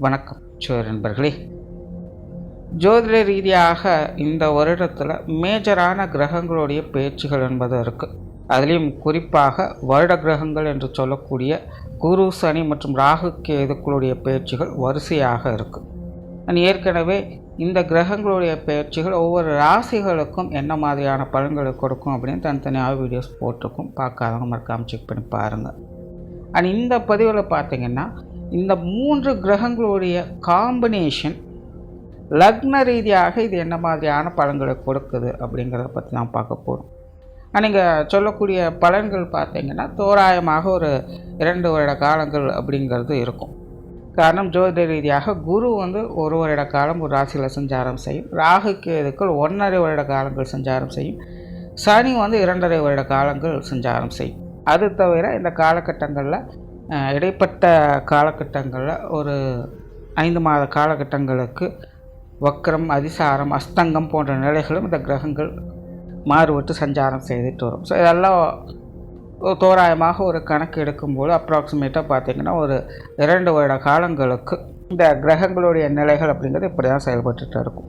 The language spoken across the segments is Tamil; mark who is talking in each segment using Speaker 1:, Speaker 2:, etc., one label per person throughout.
Speaker 1: வணக்கம் நண்பர்களே. ஜோதிட ரீதியாக இந்த வருடத்தில் மேஜரான கிரகங்களுடைய பேச்சுகள் என்பது இருக்குது. அதுலேயும் குறிப்பாக வருட கிரகங்கள் என்று சொல்லக்கூடிய குரு, சனி மற்றும் ராகு கேதுக்களுடைய பேச்சுகள் வரிசையாக இருக்குது. ஏற்கனவே இந்த கிரகங்களுடைய பேச்சுகள் ஒவ்வொரு ராசிகளுக்கும் என்ன மாதிரியான பலன்களை கொடுக்கும் அப்படின்னு தனித்தனியாக வீடியோஸ் போட்டிருக்கும். பார்க்காதவங்க மறக்காமல் செக் பண்ணி பாருங்கள். இந்த பதிவில் பார்த்திங்கன்னா இந்த 3 கிரகங்களுடைய காம்பினேஷன் லக்ன ரீதியாக இது என்ன மாதிரியான பலன்களை கொடுக்குது அப்படிங்கிறத பற்றி தான் பார்க்க போகிறோம். நீங்கள் சொல்லக்கூடிய பலன்கள் பார்த்திங்கன்னா தோராயமாக ஒரு 2 வருட காலங்கள் அப்படிங்கிறது இருக்கும். காரணம் ஜோதிட ரீதியாக குரு ஒரு வருட காலம் ஒரு ராசியில் சஞ்சாரம் செய்யும். ராகு கேதுக்கள் 1.5 வருட காலங்கள் சஞ்சாரம் செய்யும். சனி 2.5 வருட காலங்கள் சஞ்சாரம் செய்யும். அது தவிர இந்த காலகட்டங்களில் இடைப்பட்ட காலகட்டங்களில் ஒரு 5 மாத காலகட்டங்களுக்கு வக்ரம், அதிசாரம், அஸ்தங்கம் போன்ற நிலைகளும் இந்த கிரகங்கள் மாறுபட்டு சஞ்சாரம் செய்துட்டு வரும். ஸோ இதெல்லாம் தோராயமாக ஒரு கணக்கு எடுக்கும்போது அப்ராக்சிமேட்டாக பார்த்திங்கன்னா ஒரு 2 வருட காலங்களுக்கு இந்த கிரகங்களுடைய நிலைகள் அப்படிங்கிறது இப்படி தான் செயல்பட்டுட்டு இருக்கும்.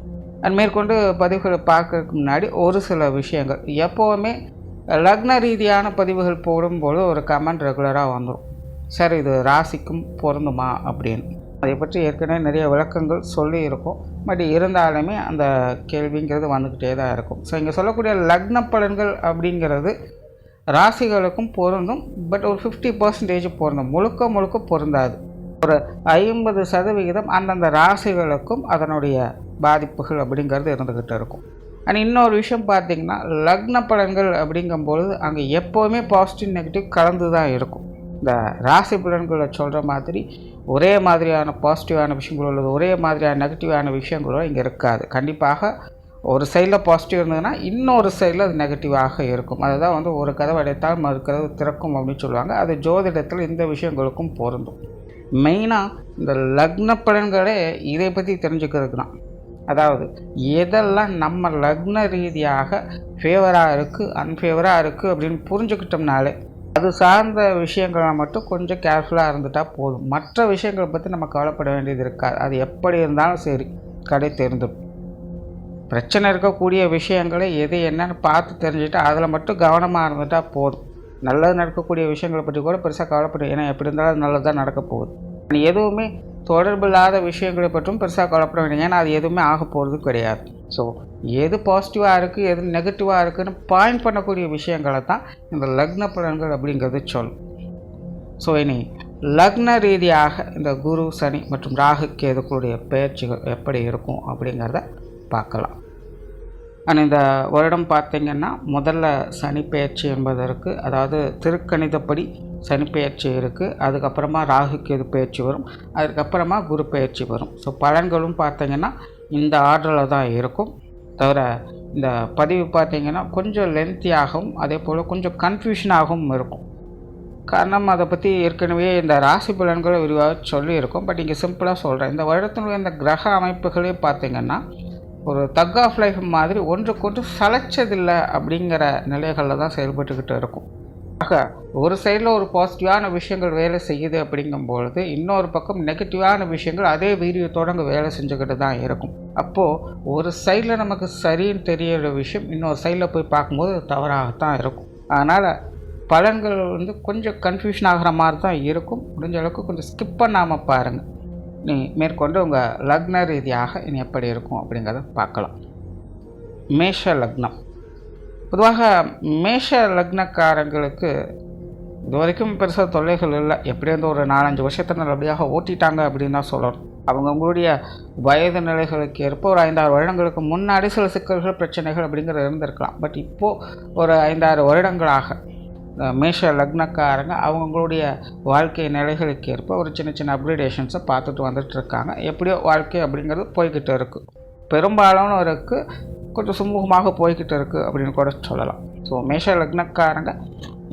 Speaker 1: மேற்கொண்டு பதிவுகளை பார்க்கறதுக்கு முன்னாடி ஒரு சில விஷயங்கள் எப்போவுமே லக்ன ரீதியான பதிவுகள் போடும்போது ஒரு கமெண்ட் ரெகுலராக வந்துடும், சார் இது ராசிக்கும் பொருந்துமா அப்படின்னு. அதை பற்றி ஏற்கனவே நிறைய விளக்கங்கள் சொல்லியிருக்கோம். பட் இருந்தாலுமே அந்த கேள்விங்கிறது வந்துக்கிட்டே தான் இருக்கும். ஸோ இங்கே சொல்லக்கூடிய லக்ன பலன்கள் அப்படிங்கிறது ராசிகளுக்கும் பொருந்தும். பட் ஒரு 50% பொருந்தும், முழுக்க பொருந்தாது. ஒரு 50% அந்தந்த ராசிகளுக்கும் அதனுடைய பாதிப்புகள் அப்படிங்கிறது இருந்துக்கிட்டு இருக்கும். இன்னொரு விஷயம் பார்த்திங்கன்னா லக்ன பலன்கள் அப்படிங்கும்பொழுது அங்கே எப்போவுமே பாசிட்டிவ் நெகட்டிவ் கலந்து தான் இருக்கும். இந்த ராசி பலன்களை சொல்கிற மாதிரி ஒரே மாதிரியான பாசிட்டிவான விஷயங்களோ அல்லது ஒரே மாதிரியான நெகட்டிவான விஷயங்களோ இங்கே இருக்காது. கண்டிப்பாக ஒரு சைடில் பாசிட்டிவ் இருந்ததுன்னா இன்னொரு சைடில் அது நெகட்டிவாக இருக்கும். அதுதான் ஒரு கதவு அடைத்தால் மறு கதவு திறக்கும் அப்படின்னு சொல்லுவாங்க. அது ஜோதிடத்தில் இந்த விஷயங்களுக்கும் பொருந்தும். மெயினாக இந்த லக்ன பலன்களே இதை பற்றி தெரிஞ்சுக்கிறதுக்கு தான். அதாவது எதெல்லாம் நம்ம லக்ன ரீதியாக ஃபேவராக இருக்குது, அன்ஃபேவராக இருக்குது அப்படின்னு புரிஞ்சுக்கிட்டோம்னாலே அது சார்ந்த விஷயங்களை மட்டும் கொஞ்சம் கேர்ஃபுல்லாக இருந்துட்டால் போதும். மற்ற விஷயங்களை பற்றி நம்ம கவலைப்பட வேண்டியது இருக்காது. அது எப்படி இருந்தாலும் சரி கடை தெரிந்துடும். பிரச்சனை இருக்கக்கூடிய விஷயங்களை எது என்னன்னு பார்த்து தெரிஞ்சுட்டு அதில் மட்டும் கவனமாக இருந்துட்டால் போதும். நல்லது நடக்கக்கூடிய விஷயங்களை பற்றி கூட பெருசாக கவலைப்படும். ஏன்னா எப்படி இருந்தாலும் அது நல்லது தான் நடக்க போகுது. எதுவுமே தொடர்பு இல்லாத விஷயங்களை பற்றும் பெருசாக கவலைப்பட வேண்டிய, ஏன்னா அது எதுவுமே ஆக போகிறது கிடையாது. ஸோ எது பாசிட்டிவாக இருக்குது எது நெகட்டிவாக இருக்குதுன்னு பாயிண்ட் பண்ணக்கூடிய விஷயங்களை தான் இந்த லக்ன பலன்கள் அப்படிங்கிறது சொல்லும். ஸோ இனி லக்ன ரீதியாக இந்த குரு, சனி மற்றும் ராகு கேதுக்களுடைய பயிற்சிகள் எப்படி இருக்கும் அப்படிங்கிறத பார்க்கலாம். இந்த வருடம் பார்த்திங்கன்னா முதல்ல சனி பயிற்சி என்பது இருக்குது. அதாவது திருக்கணிதப்படி சனி பயிற்சி இருக்குது. அதுக்கப்புறமா ராகு கேது பயிற்சி வரும். அதுக்கப்புறமா குரு பயிற்சி வரும். ஸோ பலன்களும் பார்த்திங்கன்னா இந்த ஆர்டரில் தான் இருக்கும். தவிர இந்த பதிவு பார்த்திங்கன்னா கொஞ்சம் லென்த்தியாகவும் அதே போல் கொஞ்சம் கன்ஃபியூஷனாகவும் இருக்கும். காரணம் அதை பற்றி ஏற்கனவே இந்த ராசி பலன்களை விரிவாக சொல்லியிருக்கோம். பட் இங்கே சிம்பிளாக சொல்கிறேன். இந்த வருடத்தினுடைய இந்த கிரக அமைப்புகளே பார்த்திங்கன்னா ஒரு தக் ஆஃப் லைஃப் மாதிரி ஒன்றுக்கொன்று சளைச்சதில்லை அப்படிங்கிற நிலைகளில் தான் செயல்பட்டுக்கிட்டு இருக்கும். ஆக ஒரு சைடில் ஒரு பாசிட்டிவான விஷயங்கள் வேலை செய்யுது அப்படிங்கும்பொழுது இன்னொரு பக்கம் நெகட்டிவான விஷயங்கள் அதே வீரியத்தோடு அங்கே வேலை செஞ்சுக்கிட்டு தான் இருக்கும். அப்போது ஒரு சைடில் நமக்கு சரின்னு தெரியிற விஷயம் இன்னொரு சைடில் போய் பார்க்கும்போது தவறாகத்தான் இருக்கும். அதனால் பலன்கள் கொஞ்சம் கன்ஃபியூஷன் ஆகிற மாதிரி தான் இருக்கும். முடிஞ்ச அளவுக்கு கொஞ்சம் ஸ்கிப் பண்ணாமல் பாருங்கள். நீ மேற்கொண்டு உங்கள் லக்ன ரீதியாக இனி எப்படி இருக்கும் அப்படிங்கிறத பார்க்கலாம். மேஷ லக்னம். பொதுவாக மேஷ லக்னக்காரங்களுக்கு இது வரைக்கும் பெருசாக தொல்லைகள் இல்லை. எப்படி ஒரு 4-5 வருஷத்தை நல்லபடியாக ஓட்டிட்டாங்க அப்படின்னு தான் சொல்லணும். அவங்களுடைய வயது நிலைகளுக்கு ஏற்ப ஒரு 5-6 வருடங்களுக்கு முன்னாடி சில சிக்கல்கள், பிரச்சனைகள் அப்படிங்கிறது இருந்திருக்கலாம். பட் இப்போது ஒரு 5-6 வருடங்களாக மேஷ லக்னக்காரங்க அவங்களுடைய வாழ்க்கை நிலைகளுக்கு ஏற்ப ஒரு சின்ன அப்கிரேடேஷன்ஸை பார்த்துட்டு வந்துட்டுருக்காங்க. எப்படியோ வாழ்க்கை அப்படிங்கிறது போய்கிட்டு இருக்குது. பெரும்பாலான இருக்குது கொஞ்சம் சுமூகமாக போய்கிட்டு இருக்குது அப்படின்னு கூட சொல்லலாம். ஸோ மேஷ லக்னக்காரங்க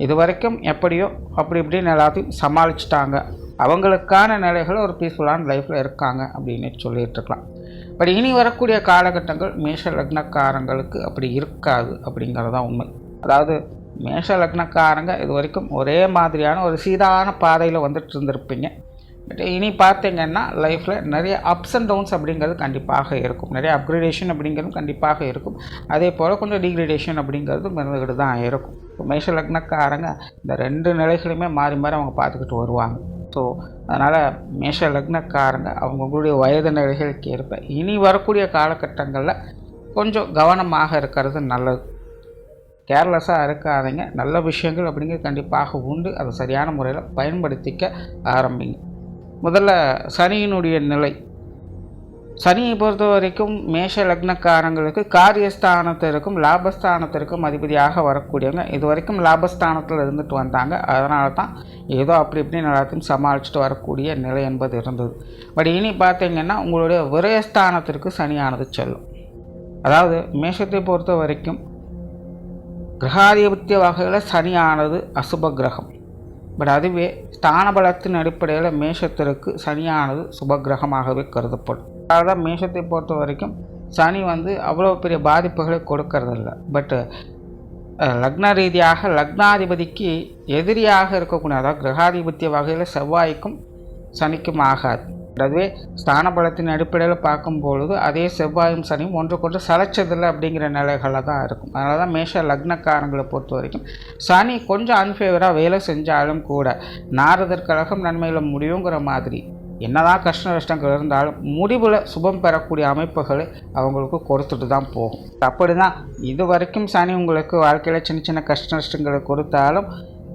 Speaker 1: இது வரைக்கும் எப்படியோ அப்படி இப்படின்னு எல்லாத்தையும் சமாளிச்சிட்டாங்க. அவங்களுக்கான நிலைகள் ஒரு பீஸ்ஃபுல்லான லைஃப்பில் இருக்காங்க அப்படின்னு சொல்லிகிட்ருக்கலாம். பட் இனி வரக்கூடிய காலகட்டங்கள் மேஷ லக்னக்காரங்களுக்கு அப்படி இருக்காது அப்படிங்கிறது தான் உண்மை. அதாவது மேஷ லக்னக்காரங்க இது வரைக்கும் ஒரே மாதிரியான ஒரு சீரான பாதையில் வந்துட்டு இருந்திருப்பீங்க. இனி பார்த்தீங்கன்னா லைஃப்பில் நிறைய அப்ஸ் அண்ட் டவுன்ஸ் அப்படிங்கிறது கண்டிப்பாக இருக்கும், நிறைய அப்கிரேடேஷன் அப்படிங்கிறது கண்டிப்பாக இருக்கும், அதே போல் கொஞ்சம் டிகிரேடேஷன் அப்படிங்கிறது இருந்துக்கிட்டு தான் இருக்கும். இப்போ மேஷ லக்னக்காரங்க இந்த 2 நிலைகளுமே மாறி மாறி அவங்க பார்த்துக்கிட்டு வருவாங்க. ஸோ அதனால் மேஷ லக்னக்காரங்க அவங்களுடைய வயது நிலைகளுக்கு ஏற்ப இனி வரக்கூடிய காலகட்டங்களில் கொஞ்சம் கவனமாக இருக்கிறது நல்லது. கேர்லெஸ்ஸாக இருக்காதீங்க. நல்ல விஷயங்கள் அப்படிங்கிறது கண்டிப்பாக உண்டு, அதை சரியான முறையில் பயன்படுத்திக்க ஆரம்பிங்க. முதல்ல சனியினுடைய நிலை. சனியை பொறுத்த வரைக்கும் மேஷ லக்னக்காரங்களுக்கு காரியஸ்தானத்திற்கும் லாபஸ்தானத்திற்கும் அதிபதியாக வரக்கூடியவங்க. இது வரைக்கும் லாபஸ்தானத்தில் இருந்துட்டு வந்தாங்க, அதனால தான் ஏதோ அப்படி இப்படின்னு எல்லாத்தையும் சமாளிச்சுட்டு வரக்கூடிய நிலை என்பது இருந்தது. பட் இனி பார்த்தீங்கன்னா உங்களுடைய விரயஸ்தானத்திற்கு சனியானது செல்லும். அதாவது மேஷத்தை பொறுத்த வரைக்கும் கிரகாதிபத்திய வகையில் சனியானது அசுப கிரகம். பட் அதுவே ஸ்தானபலத்தின் அடிப்படையில் மேஷத்திற்கு சனியானது சுபகிரகமாகவே கருதப்படும். அதாவது மேஷத்தை பொறுத்த வரைக்கும் சனி அவ்வளோ பெரிய பாதிப்புகளை கொடுக்கறதில்ல. பட்டு லக்ன ரீதியாக லக்னாதிபதிக்கு எதிரியாக இருக்கக்கூடிய, அதாவது கிரகாதிபத்திய வகையில் செவ்வாய்க்கும் சனிக்கும் ஆகாது. அதுவே ஸ்தான பலத்தின் அடிப்படையில் பார்க்கும்பொழுது அதே செவ்வாயும் சனியும் ஒன்றுக்கொன்று சளைச்சதில்லை அப்படிங்கிற நிலைகளில் தான் இருக்கும். அதனால தான் மேஷ லக்னக்காரங்களை பொறுத்த வரைக்கும் சனி கொஞ்சம் அன்ஃபேவராக வேலை செஞ்சாலும் கூட நாரதர் கழகம் நன்மையில் முடியுங்கிற மாதிரி என்னதான் கஷ்ட நஷ்டங்கள் இருந்தாலும் முடிவில் சுபம் பெறக்கூடிய அமைப்புகளை அவங்களுக்கு கொடுத்துட்டு தான் போகும். அப்படி தான் இது வரைக்கும் சனி உங்களுக்கு வாழ்க்கையில் சின்ன சின்ன கஷ்ட நஷ்டங்களை கொடுத்தாலும்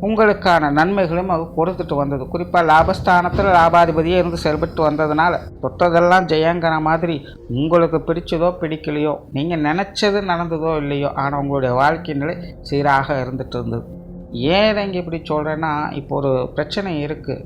Speaker 1: உங்களுக்கான நன்மைகளும் அது கொடுத்துட்டு வந்தது. குறிப்பாக லாபஸ்தானத்தில் லாபாதிபதியே இருந்து செயல்பட்டு வந்ததுனால தொட்டதெல்லாம் ஜெயங்கிற மாதிரி உங்களுக்கு பிடிச்சதோ பிடிக்கலையோ, நீங்கள் நினச்சது நடந்ததோ இல்லையோ, ஆனால் உங்களுடைய வாழ்க்கை நிலை சீராக இருந்துகிட்டு இருந்தது. ஏன் இதை இங்கே இப்படி சொல்கிறேன்னா, இப்போ ஒரு பிரச்சனை இருக்குது.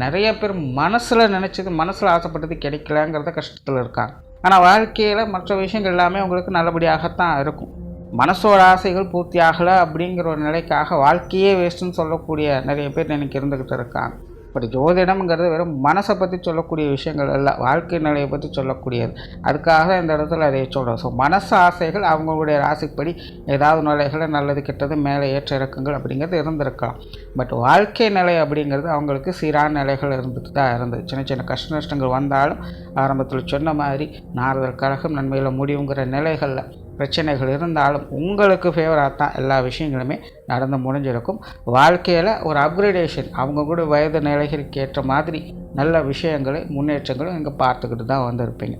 Speaker 1: நிறைய பேர் மனசில் நினச்சது, மனசில் ஆசைப்பட்டது கிடைக்கலங்கிறத கஷ்டத்தில் இருக்காங்க. ஆனால் வாழ்க்கையில் மற்ற விஷயங்கள் எல்லாமே உங்களுக்கு நல்லபடியாகத்தான் இருக்கும். மனசோட ஆசைகள் பூர்த்தி ஆகலை அப்படிங்கிற ஒரு நிலைக்காக வாழ்க்கையே வேஸ்ட்டுன்னு சொல்லக்கூடிய நிறைய பேர் எனக்கு இருந்துக்கிட்டு இருக்காங்க. பட் ஜோதிடம்ங்கிறது வெறும் மனசை பற்றி சொல்லக்கூடிய விஷயங்கள் இல்லை, வாழ்க்கை நிலையை பற்றி சொல்லக்கூடியது. அதுக்காக இந்த இடத்துல அதை சொல்கிறோம். ஸோ மனசு ஆசைகள் அவங்களுடைய ராசிப்படி ஏதாவது நிலைகளை நல்லது கெட்டது மேலே ஏற்ற இறக்கங்கள் அப்படிங்கிறது இருந்திருக்கலாம். பட் வாழ்க்கை நிலை அப்படிங்கிறது அவங்களுக்கு சீரான நிலைகள் இருந்துட்டு தான் இருந்தது. சின்ன சின்ன கஷ்ட நஷ்டங்கள் வந்தாலும் ஆரம்பத்தில் சொன்ன மாதிரி நாரதர் கழகம் நன்மையில் முடிவுங்கிற நிலைகளில் பிரச்சனைகள் இருந்தாலும் உங்களுக்கு ஃபேவராக தான் எல்லா விஷயங்களுமே நடந்து முடிஞ்சிருக்கும். வாழ்க்கையில் ஒரு அப்கிரேடேஷன் அவங்க கூட வயது நிலைகளுக்கு ஏற்ற மாதிரி நல்ல விஷயங்களை முன்னேற்றங்களும் இங்கே பார்த்துக்கிட்டு தான் வந்திருப்பீங்க.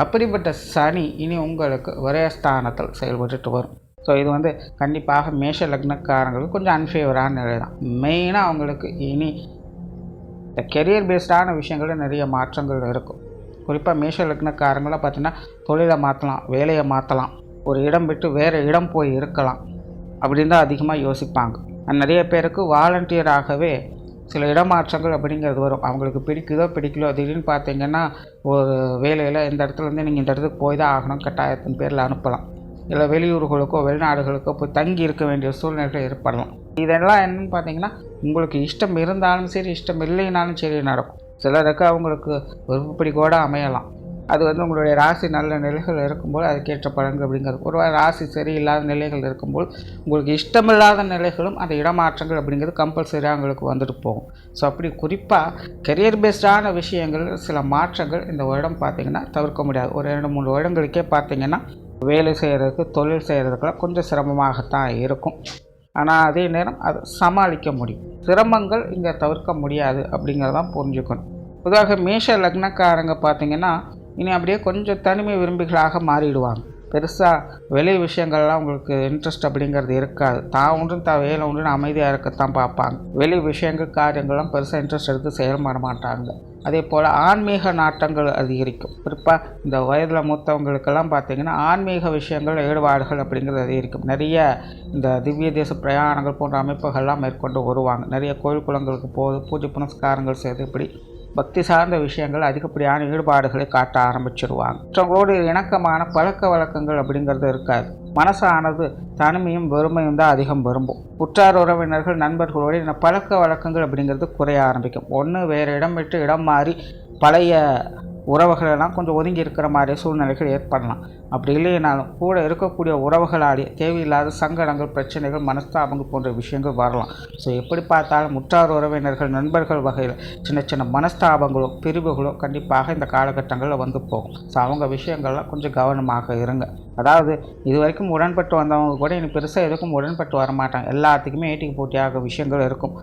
Speaker 1: அப்படிப்பட்ட சனி இனி உங்களுக்கு ஒரே ஸ்தானத்தில் செயல்பட்டுட்டு வரும். ஸோ இது கண்டிப்பாக மேஷ லக்னக்காரங்களுக்கு கொஞ்சம் அன்ஃபேவரான நிலை தான். மெயினாக அவங்களுக்கு இனி இந்த கெரியர் பேஸ்டான விஷயங்களில் நிறைய மாற்றங்கள் இருக்கும். குறிப்பாக மேஷ லக்னக்காரங்களாம் பார்த்திங்கன்னா தொழிலை மாற்றலாம், வேலையை மாற்றலாம், ஒரு இடம் விட்டு வேறு இடம் போய் இருக்கலாம் அப்படின்னு தான் அதிகமாக யோசிப்பாங்க. நிறைய பேருக்கு வாலண்டியராகவே சில இடமாற்றங்கள் அப்படிங்கிறது வரும். அவங்களுக்கு பிடிக்குதோ பிடிக்கலோ திடீர்னு பார்த்தீங்கன்னா ஒரு வேலையில் இந்த இடத்துலேருந்து நீங்கள் இந்த இடத்துக்கு போய் தான் ஆகணும் கட்டாயத்தின் பேரில் அனுப்பலாம். இல்லை வெளியூர்களுக்கோ வெளிநாடுகளுக்கோ போய் தங்கி இருக்க வேண்டிய சூழ்நிலைகள் ஏற்படலாம். இதெல்லாம் என்னன்னு பார்த்தீங்கன்னா உங்களுக்கு இஷ்டம் இருந்தாலும் சரி இஷ்டம் இல்லைனாலும் சரி நடக்கும். சிலருக்கு அவங்களுக்கு விருப்பப்படி கூட அமையலாம். அது உங்களுடைய ராசி நல்ல நிலைகள் இருக்கும்போது அதுக்கேற்ற பலன்கள் அப்படிங்கிறது. ஒரு ராசி சரியில்லாத நிலைகள் இருக்கும்போது உங்களுக்கு இஷ்டமில்லாத நிலைகளும் அந்த இடமாற்றங்கள் அப்படிங்கிறது கம்பல்சரியாக அவங்களுக்கு வந்துட்டு போகும். ஸோ அப்படி குறிப்பாக கெரியர் பேஸ்டான விஷயங்கள் சில மாற்றங்கள் இந்த வருடம் பார்த்திங்கன்னா தவிர்க்க முடியாது. ஒரு 2-3 வருடங்களுக்கே பார்த்திங்கன்னா வேலை செய்கிறதுக்கு பொருள் செய்கிறதுக்கெல்லாம் கொஞ்சம் சிரமமாகத்தான் இருக்கும். ஆனால் அதே நேரம் அதை சமாளிக்க முடியும். சிரமங்கள் இங்கே தவிர்க்க முடியாது அப்படிங்கிறதான் புரிஞ்சுக்கணும். பொதுவாக மேஷ லக்னக்காரங்க பார்த்திங்கன்னா இனி அப்படியே கொஞ்சம் தனிமை விரும்பிகளாக மாறிடுவாங்க. பெருசாக வெளி விஷயங்கள்லாம் உங்களுக்கு இன்ட்ரெஸ்ட் அப்படிங்கிறது இருக்காது. தான் ஒன்றும் வேலை ஒன்றுன்னு அமைதியாக இருக்கத்தான் பார்ப்பாங்க. வெளி விஷயங்கள் காரியங்கள்லாம் பெருசாக இன்ட்ரெஸ்ட் எடுத்து செயல்பட மாட்டாங்க. அதே போல் ஆன்மீக நாட்டங்கள் அதிகரிக்கும். குறிப்பாக இந்த வயதில் மூத்தவங்களுக்கெல்லாம் பார்த்திங்கன்னா ஆன்மீக விஷயங்கள் ஈடுபாடுகள் அப்படிங்கிறது அதிகரிக்கும். நிறைய இந்த திவ்ய தேச பிரயாணங்கள் போன்ற அமைப்புகள்லாம் மேற்கொண்டு வருவாங்க. நிறைய கோயில் குளங்களுக்கு பூஜை புனஸ்காரங்கள் செய்து இப்படி பக்தி சார்ந்த விஷயங்கள் அதிகப்படியான ஈடுபாடுகளை காட்ட ஆரம்பிச்சிருவாங்க. மற்றவங்களோடு இணக்கமான பழக்க வழக்கங்கள் அப்படிங்கிறது இருக்காது. மனசானது தனிமையும் வெறுமையும் தான் அதிகம் விரும்பும். உற்றார் உறவினர்கள் நண்பர்களோடு இந்த பழக்க வழக்கங்கள் அப்படிங்கிறது குறைய ஆரம்பிக்கும். ஒன்று வேறு இடம் விட்டு இடம் மாறி பழைய உறவுகளெல்லாம் கொஞ்சம் ஒதுங்கி இருக்கிற மாதிரி சூழ்நிலைகள் ஏற்படலாம். அப்படி இல்லைனாலும் கூட இருக்கக்கூடிய உறவுகளாலேயே தேவையில்லாத சங்கடங்கள், பிரச்சனைகள், மனஸ்தாபங்கள் போன்ற விஷயங்கள் வரலாம். ஸோ எப்படி பார்த்தாலும் உற்றார் உறவினர்கள், நண்பர்கள் வகையில் சின்ன சின்ன மனஸ்தாபங்களோ பிரிவுகளோ கண்டிப்பாக இந்த காலகட்டங்களில் வந்து போகும். ஸோ அவங்க விஷயங்கள்லாம் கொஞ்சம் கவனமாக இருங்க. அதாவது இது வரைக்கும் உடன்பட்டு வந்தவங்க கூட இனி பெருசாக எதுக்கும் உடன்பட்டு வரமாட்டாங்க. எல்லாத்துக்குமே ஏட்டிக்கு போட்டியாக விஷயங்கள் இருக்கும்.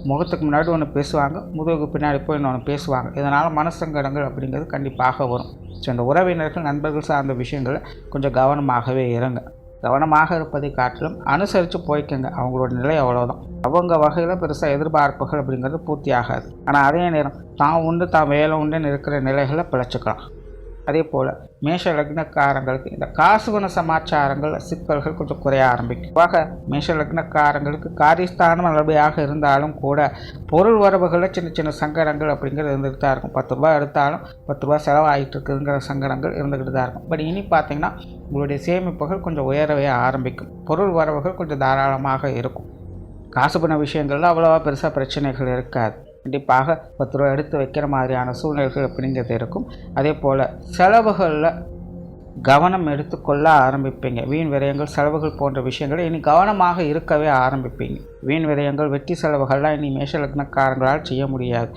Speaker 1: முகத்துக்கு முன்னாடி ஒன்று பேசுவாங்க, முதுகுக்கு பின்னாடி போய் இன்னொன்று பேசுவாங்க. இதனால் மனசங்கடங்கள் அப்படிங்கிறது கண்டிப்பாக வரும். ஸோ இந்த உறவினர்கள், நண்பர்கள் சார்ந்த விஷயங்களை கொஞ்சம் கவனமாகவே இருங்க. கவனமாக இருப்பதை காட்டிலும் அனுசரித்து போய்க்குங்க. அவங்களோட நிலை அவ்வளோதான். அவங்க வகையில் பெருசாக எதிர்பார்ப்புகள் அப்படிங்கிறது பூர்த்தி ஆகாது. ஆனால் அதே நேரம் தான் உண்டு தான் வேலை உண்டுன்னு இருக்கிற நிலைகளை பிழைச்சிக்கலாம். அதே போல் மேஷ லக்னக்காரங்களுக்கு இந்த காசு குண சமாச்சாரங்கள் சிக்கல்கள் கொஞ்சம் குறைய ஆரம்பிக்கும். பொதுவாக மேஷ லக்னக்காரங்களுக்கு காரியஸ்தானம் நல்லபடியாக இருந்தாலும் கூட பொருள் வரவுகளில் சின்ன சின்ன சங்கடங்கள் அப்படிங்கிறது இருந்துகிட்டு தான் இருக்கும். 10 ரூபா எடுத்தாலும் 10 ரூபா செலவாகிட்டு இருக்குங்கிற சங்கடங்கள் இருந்துக்கிட்டு தான் இருக்கும். பட் இனி பார்த்திங்கன்னா உங்களுடைய சேமிப்புகள் கொஞ்சம் உயரவே ஆரம்பிக்கும். பொருள் வரவுகள் கொஞ்சம் தாராளமாக இருக்கும். காசு பண்ண விஷயங்கள்ல அவ்வளோவா பெருசாக பிரச்சனைகள் இருக்காது. கண்டிப்பாக 10 ரூபா எடுத்து வைக்கிற மாதிரியான சூழ்நிலைகள் அப்படிங்கிறது இருக்கும். அதே போல் செலவுகளில் கவனம் எடுத்துக்கொள்ள ஆரம்பிப்பீங்க. வீண் விரயங்கள், செலவுகள் போன்ற விஷயங்களை இனி கவனமாக இருக்கவே ஆரம்பிப்பீங்க. வீண் விரயங்கள், வெட்டி செலவுகள்லாம் இனி மேஷ லக்னக்காரங்களால் செய்ய முடியாது.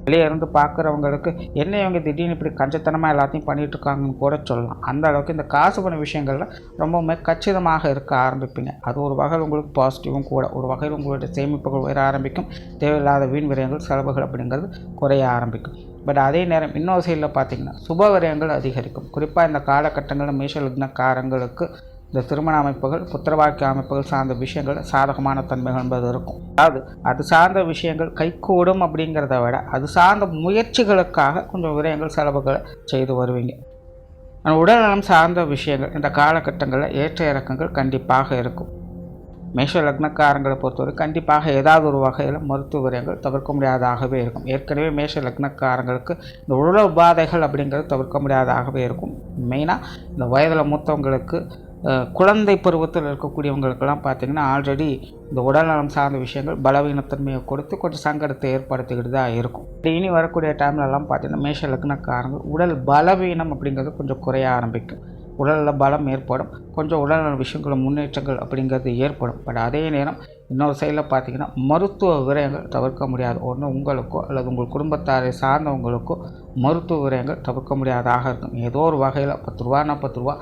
Speaker 1: வெளியே இருந்து பார்க்குறவங்களுக்கு என்ன இவங்க திடீர்னு இப்படி கஞ்சத்தனமாக எல்லாத்தையும் பண்ணிகிட்ருக்காங்கன்னு கூட சொல்லலாம். அந்த அளவுக்கு இந்த காசு பண்ண விஷயங்களில் ரொம்பவுமே கச்சிதமாக இருக்க ஆரம்பிப்பீங்க. அது ஒரு வகையில் உங்களுக்கு பாசிட்டிவும் கூட. ஒரு வகையில் உங்களுடைய சேமிப்புகள் உயர ஆரம்பிக்கும். தேவையில்லாத வீண் விரயங்கள், செலவுகள் அப்படிங்கிறது குறைய ஆரம்பிக்கும். பட் அதே நேரம் இன்னொரு சைடில் பார்த்திங்கன்னா சுப விரயங்கள் அதிகரிக்கும். குறிப்பாக இந்த காலகட்டங்களில் மேஷ லக்னக்காரங்களுக்கு இந்த திருமண அமைப்புகள், புத்திரவாக்கிய அமைப்புகள் சார்ந்த விஷயங்கள் சாதகமான தன்மைகள் என்பது இருக்கும். அதாவது அது சார்ந்த விஷயங்கள் கைகூடும் அப்படிங்கிறத விட அது சார்ந்த முயற்சிகளுக்காக கொஞ்சம் விரயங்கள், செலவுகளை செய்து வருவீங்க. உடல்நலம் சார்ந்த விஷயங்கள் இந்த காலகட்டங்களில் ஏற்ற இறக்கங்கள் கண்டிப்பாக இருக்கும். மேஷ லக்னக்காரங்களை பொறுத்தவரை கண்டிப்பாக ஏதாவது ஒரு வகையில் மருத்துவ விரயங்கள் தவிர்க்க முடியாததாகவே இருக்கும். ஏற்கனவே மேஷ லக்னக்காரங்களுக்கு இந்த உடல் உபாதைகள் அப்படிங்கிறது தவிர்க்க முடியாததாகவே இருக்கும். மெயினாக இந்த வயதில் மூத்தவங்களுக்கு, குழந்தை பருவத்தில் இருக்கக்கூடியவங்களுக்கெல்லாம் பார்த்திங்கன்னா ஆல்ரெடி இந்த உடல்நலம் சார்ந்த விஷயங்கள் பலவீனத்தன்மையை கொடுத்து கொஞ்சம் சங்கடத்தை ஏற்படுத்திக்கிட்டு தான் இருக்கும். இனி வரக்கூடிய டைம்லலாம் பார்த்திங்கன்னா மேஷ லக்னக்காரங்க உடல் பலவீனம் அப்படிங்கிறது கொஞ்சம் குறைய ஆரம்பிக்கும். உடலில் பலம் ஏற்படும். கொஞ்சம் உடல்நல விஷயங்கள் முன்னேற்றங்கள் அப்படிங்கிறது ஏற்படும். பட் அதே நேரம் இன்னொரு சைடில் பார்த்திங்கன்னா மருத்துவ விரயங்கள் தவிர்க்க முடியாது. ஒன்று உங்களுக்கோ அல்லது உங்கள் குடும்பத்தாரை சார்ந்தவங்களுக்கோ மருத்துவ விரயங்கள் தவிர்க்க முடியாதாக இருக்கும். ஏதோ ஒரு வகையில் 10 ரூபானா 10 ரூபா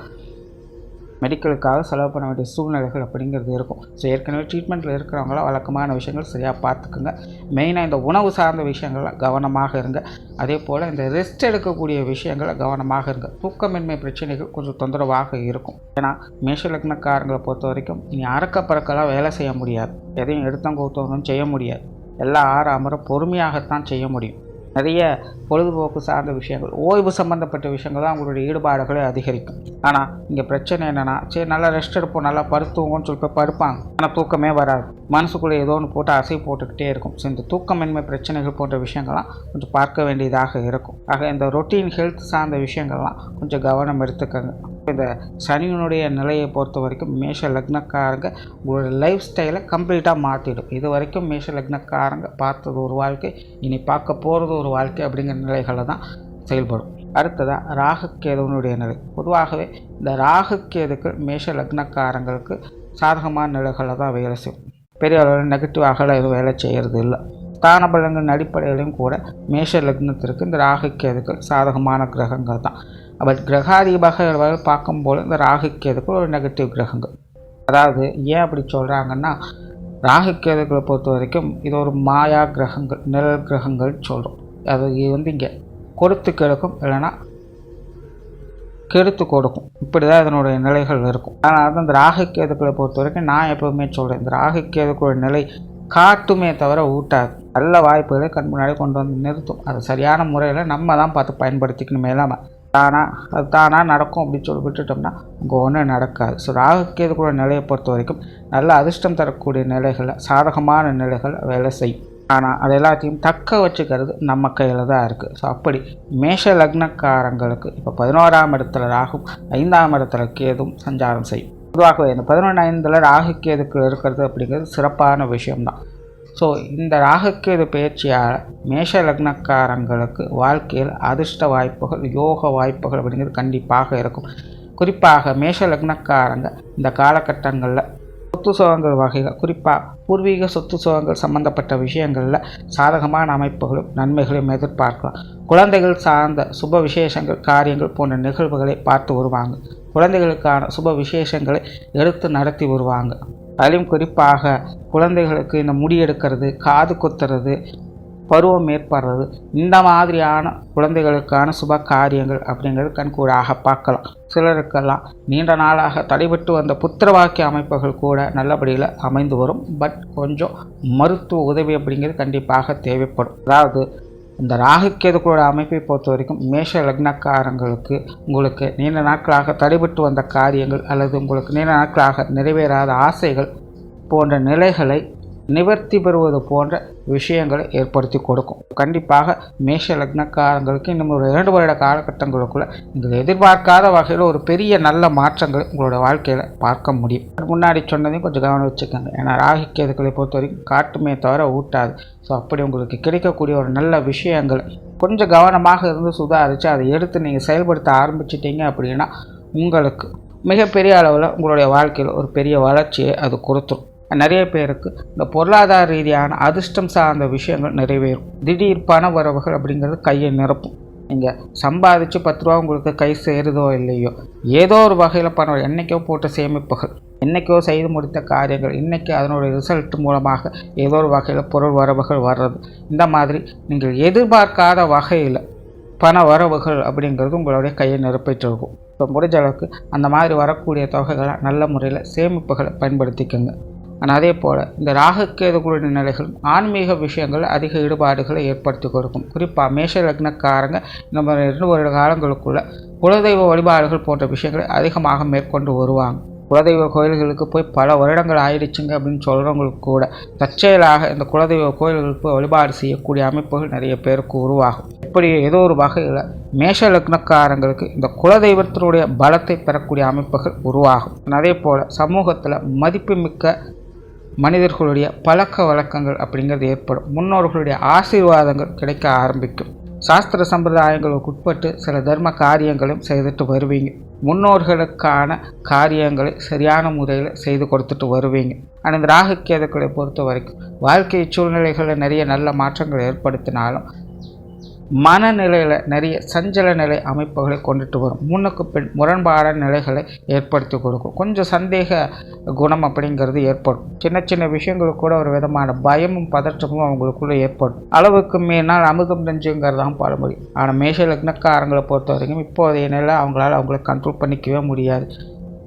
Speaker 1: மெடிக்கலுக்காக செலவு பண்ண வேண்டிய சூழ்நிலைகள் அப்படிங்கிறது இருக்கும். ஸோ ஏற்கனவே ட்ரீட்மெண்ட்டில் இருக்கிறவங்களாம் வழக்கமான விஷயங்கள் சரியாக பார்த்துக்குங்க. மெயினாக இந்த உணவு சார்ந்த விஷயங்களில் கவனமாக இருங்க. அதே போல் இந்த ரெஸ்ட் எடுக்கக்கூடிய விஷயங்களை கவனமாக இருங்க. தூக்கமின்மை பிரச்சனைகள் கொஞ்சம் தொந்தரவாக இருக்கும். ஏன்னா மேஷ லக்னக்காரங்களை பொறுத்த வரைக்கும் இனி அறக்க பறக்கலாம் வேலை செய்ய முடியாது. எதையும் எடுத்தங்கூத்தணும் செய்ய முடியாது. எல்லாம் ஆறாமற பொறுமையாகத்தான் செய்ய முடியும். நிறைய பொழுதுபோக்கு சார்ந்த விஷயங்கள், ஓய்வு சம்மந்தப்பட்ட விஷயங்கள் தான் அவங்களுடைய ஈடுபாடுகளை அதிகரிக்கும். ஆனால் இங்கே பிரச்சனை என்னென்னா, சரி நல்லா ரெஸ்ட் எடுப்போம், நல்லா படுத்துவோங்கன்னு சொல்லிட்டு படுப்பாங்க. ஆனால் தூக்கமே வராது. மனசுக்குள்ளே ஏதோ ஒன்று போட்டு அசை போட்டுக்கிட்டே இருக்கும். ஸோ இந்த தூக்கமின்மை பிரச்சனைகள் போன்ற விஷயங்கள்லாம் கொஞ்சம் பார்க்க வேண்டியதாக இருக்கும். ஆக இந்த ரொட்டீன் ஹெல்த் சார்ந்த விஷயங்கள்லாம் கொஞ்சம் கவனம் எடுத்துக்கங்க. இந்த சனியினுடைய நிலையை பொறுத்த வரைக்கும் மேஷ லக்னக்காரங்க உங்களோட லைஃப் ஸ்டைலை கம்ப்ளீட்டாக மாற்றிடும். இது வரைக்கும் மேஷ லக்னக்காரங்க பார்த்தது ஒரு வாழ்க்கை, இனி பார்க்க போகிறது ஒரு வாழ்க்கை அப்படிங்கிற நிலைகளை தான் செயல்படும். அடுத்ததாக ராகுகேதுவனுடைய நிலை. பொதுவாகவே இந்த ராகுகேதுக்கள் மேஷ லக்னக்காரங்களுக்கு சாதகமான நிலைகளை தான் வேலை செய்யும். பெரிய அளவில் நெகட்டிவாகலாம் எதுவும் வேலை செய்கிறது இல்லை. ஸ்தான பலங்களின் அடிப்படையிலையும் கூட மேஷ லக்னத்திற்கு இந்த ராகுகேதுக்கள் சாதகமான கிரகங்கள் தான். பட் கிரகாதிபக பார்க்கும்போது இந்த ராகுகேதுக்கள் ஒரு நெகட்டிவ் கிரகங்கள். அதாவது ஏன் அப்படி சொல்கிறாங்கன்னா, ராகுகேதுக்களை பொறுத்த வரைக்கும் இது ஒரு மாயா கிரகங்கள், நிழல் கிரகங்கள் சொல்கிறோம். அது இங்கே கொடுத்து கெடுக்கும், இல்லைன்னா கெடுத்து கொடுக்கும். இப்படி தான் இதனுடைய நிலைகள் இருக்கும். அதனால தான் இந்த ராகுகேதுக்களை பொறுத்த வரைக்கும் நான் எப்போவுமே சொல்கிறேன், இந்த ராகுகேதுக்களுடைய நிலை காட்டுமே தவிர ஊட்டாது. நல்ல வாய்ப்புகளை கண் முன்னாடி கொண்டு வந்து நிறுத்தும். அது சரியான முறையில் நம்ம தான் பார்த்து பயன்படுத்திக்கணுமே இல்லாமல் அது தானாக நடக்கும் அப்படின்னு சொல்லி விட்டுட்டோம்னா அங்கே ஒன்றும் நடக்காது. ஸோ ராகுகேதுக்குள்ள நிலையை பொறுத்த வரைக்கும் நல்ல அதிர்ஷ்டம் தரக்கூடிய நிலைகளை, சாதகமான நிலைகள் வேலை செய்யும். ஆனால் அது எல்லாத்தையும் தக்க வச்சுக்கிறது நம்ம கையில் தான் இருக்குது. ஸோ அப்படி மேஷ லக்னக்காரங்களுக்கு இப்போ 11ஆம் இடத்துல ராகும், 5ஆம் இடத்துல கேதும் சஞ்சாரம் செய்யும். பொதுவாகவே இந்த 11 ராகுகேதுக்கு இருக்கிறது அப்படிங்கிறது சிறப்பான விஷயம்தான். ஸோ இந்த ராகுக்கேது பயிற்சியால் மேஷ லக்னக்காரங்களுக்கு வாழ்க்கையில் அதிர்ஷ்ட வாய்ப்புகள், யோக வாய்ப்புகள் அப்படிங்கிறது கண்டிப்பாக இருக்கும். குறிப்பாக மேஷ லக்னக்காரங்க இந்த காலகட்டங்களில் சொத்து சுகங்கள் வகைகள், குறிப்பாக பூர்வீக சொத்து சுகங்கள் சம்பந்தப்பட்ட விஷயங்களில் சாதகமான அமைப்புகளும் நன்மைகளையும் எதிர்பார்க்கலாம். குழந்தைகள் சார்ந்த சுப விசேஷங்கள், காரியங்கள் போன்ற நிகழ்வுகளை பார்த்து வருவாங்க. குழந்தைகளுக்கான சுப விசேஷங்களை எடுத்து நடத்தி வருவாங்க. அதிலும் குறிப்பாக குழந்தைகளுக்கு இந்த முடி எடுக்கிறது, காது குத்துறது, பருவம் ஏற்படுறது, இந்த மாதிரியான குழந்தைகளுக்கான சுப காரியங்கள் அப்படிங்கிறது கண்கூடாக பார்க்கலாம். சிலருக்கெல்லாம் நீண்ட நாளாக தடைபட்டு வந்த புத்திரவாக்கிய அமைப்புகள் கூட நல்லபடியில் அமைந்து வரும். பட் கொஞ்சம் மருத்துவ உதவி அப்படிங்கிறது கண்டிப்பாக தேவைப்படும். அதாவது இந்த ராகுக்கேதுக்களோட அமைப்பை பொறுத்த வரைக்கும் மேஷ லக்னக்காரங்களுக்கு உங்களுக்கு நீண்ட நாட்களாக தடைபட்டு வந்த காரியங்கள் அல்லது உங்களுக்கு நீண்ட நாட்களாக நிறைவேறாத ஆசைகள் போன்ற நிலைகளை நிவர்த்தி பெறுவது போன்ற விஷயங்களை ஏற்படுத்தி கொடுக்கும். கண்டிப்பாக மேஷ லக்னக்காரங்களுக்கு இன்னும் ஒரு 2 வருட காலகட்டங்களுக்குள்ள நீங்கள் எதிர்பார்க்காத வகையில் ஒரு பெரிய நல்ல மாற்றங்களை உங்களோட வாழ்க்கையில் பார்க்க முடியும். முன்னாடி சொன்னதையும் கொஞ்சம் கவனம் வச்சுக்கோங்க. ஏன்னா ராகுக்கேதுக்களை பொறுத்த வரைக்கும் காட்டுமே தவிர ஊட்டாது. ஸோ அப்படி உங்களுக்கு கிடைக்கக்கூடிய ஒரு நல்ல விஷயங்களை கொஞ்சம் கவனமாக இருந்து சுதாரித்து அதை எடுத்து நீங்கள் செயல்படுத்த ஆரம்பிச்சிட்டிங்க அப்படின்னா உங்களுக்கு மிகப்பெரிய அளவில் உங்களுடைய வாழ்க்கையில் ஒரு பெரிய வளர்ச்சியை அது கொடுத்துரும். நிறைய பேருக்கு இந்த பொருளாதார ரீதியான அதிர்ஷ்டம் சார்ந்த விஷயங்கள் நிறைவேறும். திடீர் பண வரவுகள் அப்படிங்கிறது கையை நிரப்பும். நீங்கள் சம்பாதிச்சு 10 ரூபா உங்களுக்கு கை சேருதோ இல்லையோ, ஏதோ ஒரு வகையில் பணம், என்றைக்கோ போட்ட சேமிப்புகள், என்றைக்கோ செய்து முடித்த காரியங்கள், இன்றைக்கி அதனுடைய ரிசல்ட் மூலமாக ஏதோ ஒரு வகையில் பொருள் வரவுகள் வர்றது, இந்த மாதிரி நீங்கள் எதிர்பார்க்காத வகையில் பண வரவுகள் அப்படிங்கிறது உங்களுடைய கையை நிரப்பிட்டு இருக்கும். ஸோ முடிஞ்ச அளவுக்கு அந்த மாதிரி வரக்கூடிய தொகைகளை நல்ல முறையில் சேமிப்புகளை பயன்படுத்திக்கோங்க. ஆனால் அதே போல் இந்த ராகுக்கேதுகளுடைய நிலைகளும் ஆன்மீக விஷயங்கள் அதிக ஈடுபாடுகளை ஏற்படுத்தி கொடுக்கும். குறிப்பாக மேஷ லக்னக்காரங்க நம்ம 2 வருட காலங்களுக்குள்ள குலதெய்வ வழிபாடுகள் போன்ற விஷயங்களை அதிகமாக மேற்கொண்டு வருவாங்க. குலதெய்வ கோயில்களுக்கு போய் பல வருடங்கள் ஆயிடுச்சுங்க அப்படின்னு சொல்கிறவங்களுக்கு கூட தற்செயலாக இந்த குலதெய்வ கோயில்களுக்கு போய் வழிபாடு செய்யக்கூடிய அமைப்புகள் நிறைய பேருக்கு உருவாகும். இப்படி ஏதோ ஒரு வகையில் மேஷ லக்னக்காரங்களுக்கு இந்த குலதெய்வத்தினுடைய பலத்தை பெறக்கூடிய அமைப்புகள் உருவாகும். அதே போல் சமூகத்தில் மதிப்புமிக்க மனிதர்களுடைய பழக்க வழக்கங்கள் அப்படிங்கிறது ஏற்படும். முன்னோர்களுடைய ஆசீர்வாதங்கள் கிடைக்க ஆரம்பிக்கும். சாஸ்திர சம்பிரதாயங்களுக்கு உட்பட்டு சில தர்ம காரியங்களும் செய்துட்டு வருவீங்க. முன்னோர்களுக்கான காரியங்களை சரியான முறையில் செய்து கொடுத்துட்டு வருவீங்க. ஆனால் இந்த ராகுக்கேதுக்களை பொறுத்த வரைக்கும் வாழ்க்கை சூழ்நிலைகளில் நிறைய நல்ல மாற்றங்கள் ஏற்படுத்தினாலும் மனநிலையில் நிறைய சஞ்சல நிலை அமைப்புகளை கொண்டுட்டு வரும். முன்னுக்கு பின் முரண்பாடான நிலைகளை ஏற்படுத்தி கொடுக்கும். கொஞ்சம் சந்தேக குணம் அப்படிங்கிறது ஏற்படும். சின்ன சின்ன விஷயங்களுக்கு கூட ஒரு விதமான பயமும் பதற்றமும் அவங்களுக்குள்ளே ஏற்படும். அளவுக்கு மீறினால் அமுதம் நெஞ்சுங்கிறது தான் பழமொழி. ஆனால் மேஷ லக்னக்காரங்களை பொறுத்த வரைக்கும் இப்போதைய நிலை அவங்களை கண்ட்ரோல் பண்ணிக்கவே முடியாது.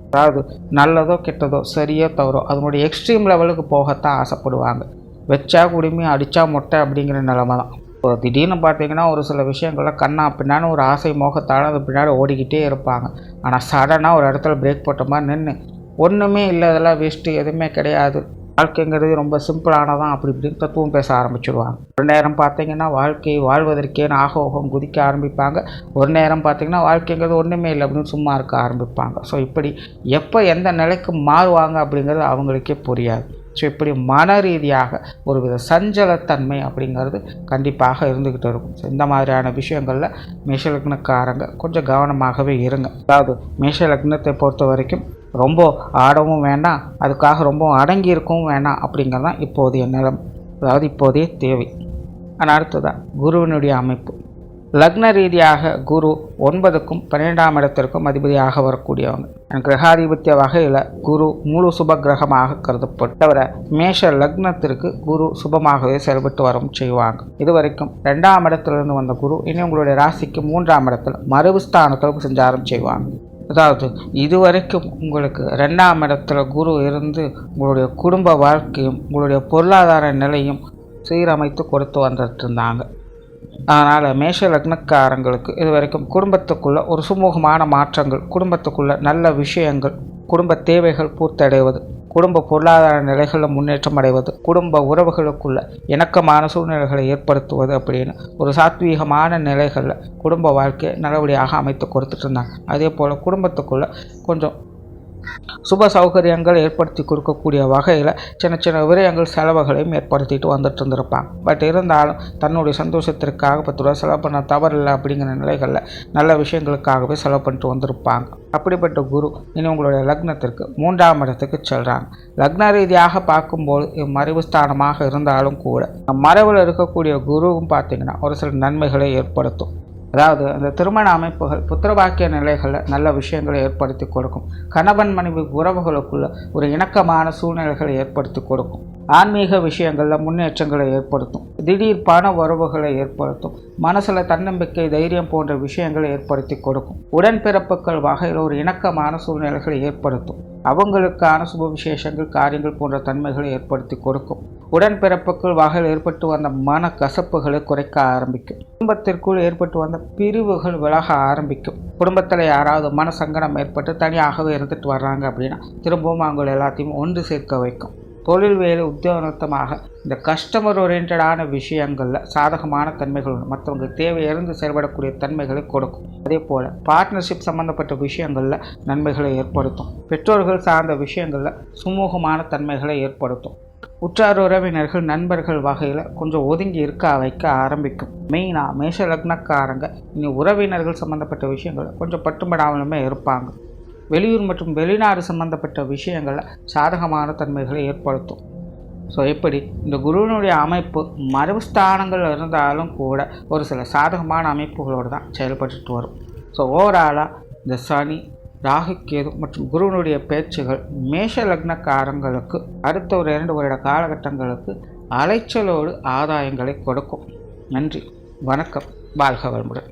Speaker 1: அதாவது நல்லதோ கெட்டதோ சரியோ தவறோ அதனுடைய எக்ஸ்ட்ரீம் லெவலுக்கு போகத்தான் ஆசைப்படுவாங்க. வச்சா குடுமி அடித்தா மொட்டை அப்படிங்கிற நிலைமை தான். இப்போ திடீர்னு பார்த்தீங்கன்னா ஒரு சில விஷயங்களில் கண்ணா பின்னான்னு ஒரு ஆசை மோகத்தால் அது பின்னாடி ஓடிக்கிட்டே இருப்பாங்க. ஆனால் சடனாக ஒரு இடத்துல பிரேக் போட்ட மாதிரி நின்று ஒன்றுமே இல்லை, இதெல்லாம் வேஸ்ட்டு, எதுவுமே கிடையாது, வாழ்க்கைங்கிறது ரொம்ப சிம்பிளானதான் அப்படி இப்படின்னு தத்துவம் பேச ஆரம்பிச்சிடுவாங்க. ஒரு நேரம் பார்த்தீங்கன்னா வாழ்க்கை வாழ்வதற்கேன்னு ஆகோகம் குதிக்க ஆரம்பிப்பாங்க. ஒரு நேரம் பார்த்தீங்கன்னா வாழ்க்கைங்கிறது ஒன்றுமே இல்லை அப்படின்னு சும்மா இருக்க ஆரம்பிப்பாங்க. ஸோ இப்படி எப்போ எந்த நிலைக்கு மாறுவாங்க அப்படிங்கிறது அவங்களுக்கே புரியாது. ஸோ இப்படி மன ரீதியாக ஒரு வித சஞ்சலத்தன்மை அப்படிங்கிறது கண்டிப்பாக இருந்துக்கிட்டு இருக்கும். ஸோ இந்த மாதிரியான விஷயங்களில் மேஷ லக்னக்காரங்க கொஞ்சம் கவனமாகவே இருங்க. அதாவது மேஷ லக்னத்தை பொறுத்த வரைக்கும் ரொம்ப ஆடவும் வேண்டாம், அதுக்காக ரொம்ப அடங்கி இருக்கவும் வேண்டாம் அப்படிங்கிறது தான் இப்போதைய நிலம், அதாவது இப்போதைய தேவை. ஆனால் அடுத்ததான் குருவினுடைய அமைப்பு. லக்ன ரீதியாக குரு 9க்கும் 12ஆம் இடத்திற்கும் அதிபதியாக வரக்கூடியவங்க. கிரகாதிபத்திய வகையில் குரு முழு சுப கிரகமாக கருதப்பட்டவர மேஷ லக்னத்திற்கு குரு சுபமாகவே செயல்பட்டு வரும் செய்வாங்க. இதுவரைக்கும் 2ஆம் இடத்திலிருந்து வந்த குரு இனி உங்களுடைய ராசிக்கு 3ஆம் இடத்தில் மறுஸ்தானத்தில் சஞ்சாரம் செய்வாங்க. அதாவது இதுவரைக்கும் உங்களுக்கு 2ஆம் இடத்துல குரு இருந்து உங்களுடைய குடும்ப வாழ்க்கையும் உங்களுடைய பொருளாதார நிலையும் சீரமைத்து கொடுத்து வந்துட்டு இருந்தாங்க. அதனால் மேஷ லக்னக்காரங்களுக்கு இது வரைக்கும் குடும்பத்துக்குள்ளே ஒரு சுமூகமான மாற்றங்கள், குடும்பத்துக்குள்ளே நல்ல விஷயங்கள், குடும்ப தேவைகள் பூர்த்தடைவது, குடும்ப பொருளாதார நிலைகளில் முன்னேற்றம் அடைவது, குடும்ப உறவுகளுக்குள்ள இணக்கமான சூழ்நிலைகளை ஏற்படுத்துவது அப்படின்னு ஒரு சாத்வீகமான நிலைகளில் குடும்ப வாழ்க்கையை நல்லபடியாக அமைத்து கொடுத்துட்டு இருந்தாங்க. அதே போல் குடும்பத்துக்குள்ளே கொஞ்சம் சுப சௌகரியங்கள் ஏற்படுத்தி கொடுக்கக்கூடிய வகையில் சின்ன சின்ன விரயங்கள் செலவுகளையும் ஏற்படுத்திட்டு வந்துட்டு இருந்திருப்பாங்க. பட் இருந்தாலும் தன்னுடைய சந்தோஷத்திற்காக 10 ரூபா செலவு பண்ண தவறில்லை அப்படிங்கிற நிலைகளில் நல்ல விஷயங்களுக்காகவே செலவு பண்ணிட்டு வந்திருப்பாங்க. அப்படிப்பட்ட குரு இனி உங்களுடைய லக்னத்திற்கு 3ஆம் இடத்துக்கு செல்கிறாங்க. லக்ன ரீதியாக பார்க்கும்போது மறைவு ஸ்தானமாக இருந்தாலும் கூட மறைவில் இருக்கக்கூடிய குருவும் பார்த்திங்கன்னா ஒரு சில நன்மைகளை ஏற்படுத்தும். அதாவது அந்த திருமண அமைப்புகள் புத்திரபாக்கிய நிலைகளில் நல்ல விஷயங்களை ஏற்படுத்தி கொடுக்கும். கணவன் மனைவி உறவுகளுக்குள்ள ஒரு இணக்கமான சூழ்நிலைகளை ஏற்படுத்தி கொடுக்கும். ஆன்மீக விஷயங்களில் முன்னேற்றங்களை ஏற்படுத்தும். திடீர் பண உறவுகளை ஏற்படுத்தும். மனசில் தன்னம்பிக்கை, தைரியம் போன்ற விஷயங்களை ஏற்படுத்தி கொடுக்கும். உடன்பிறப்புகள் வகையில் ஒரு இணக்கமான சூழ்நிலைகளை ஏற்படுத்தும். அவங்களுக்கான சுப விசேஷங்கள், காரியங்கள் போன்ற தன்மைகளை ஏற்படுத்தி கொடுக்கும். உடன்பிறப்புகள் வகையில் ஏற்பட்டு வந்த மன கசப்புகளை குறைக்க ஆரம்பிக்கும். குடும்பத்திற்குள் ஏற்பட்டு வந்த பிரிவுகள் விலக ஆரம்பிக்கும். குடும்பத்தில் யாராவது மன சங்கடம் ஏற்பட்டு தனியாகவே இருந்துட்டு வர்றாங்க அப்படின்னா திரும்பவும் அவங்க எல்லாத்தையும் ஒன்று சேர்க்க வைக்கும். தொழில் வேலை உத்தியோகத்தமாக இந்த கஸ்டமர் ஓரியன்டான விஷயங்களில் சாதகமான தன்மைகள் மற்றவங்க தேவையிருந்து செயல்படக்கூடிய தன்மைகளை கொடுக்கும். அதே போல் பார்ட்னர்ஷிப் சம்மந்தப்பட்ட விஷயங்களில் நன்மைகளை ஏற்படுத்தும். பெற்றோர்கள் சார்ந்த விஷயங்களில் சுமூகமான தன்மைகளை ஏற்படுத்தும். உற்றார் உறவினர்கள், நண்பர்கள் வகையில் கொஞ்சம் ஒதுங்கி இருக்க வைக்க ஆரம்பிக்கும். மெயினாக மேஷ லக்னக்காரங்க இனி உறவினர்கள் சம்மந்தப்பட்ட விஷயங்கள் கொஞ்சம் பட்டுப்படாமலுமே இருப்பாங்க. வெளியூர் மற்றும் வெளிநாடு சம்பந்தப்பட்ட விஷயங்களில் சாதகமான தன்மைகளை ஏற்படுத்தும். ஸோ இப்படி இந்த குருவினுடைய அமைப்பு மறைவு ஸ்தானங்கள் இருந்தாலும் கூட ஒரு சில சாதகமான அமைப்புகளோடு தான் செயல்பட்டு வரும். ஸோ ஓவராலாக இந்த சனி, ராகு, கேது மற்றும் குருவினுடைய பேச்சுகள் மேஷ லக்னக்காரங்களுக்கு அடுத்த ஒரு 2 வருட காலகட்டங்களுக்கு அலைச்சலோடு ஆதாயங்களை கொடுக்கும். நன்றி, வணக்கம், வாழ்க வளமுடன்.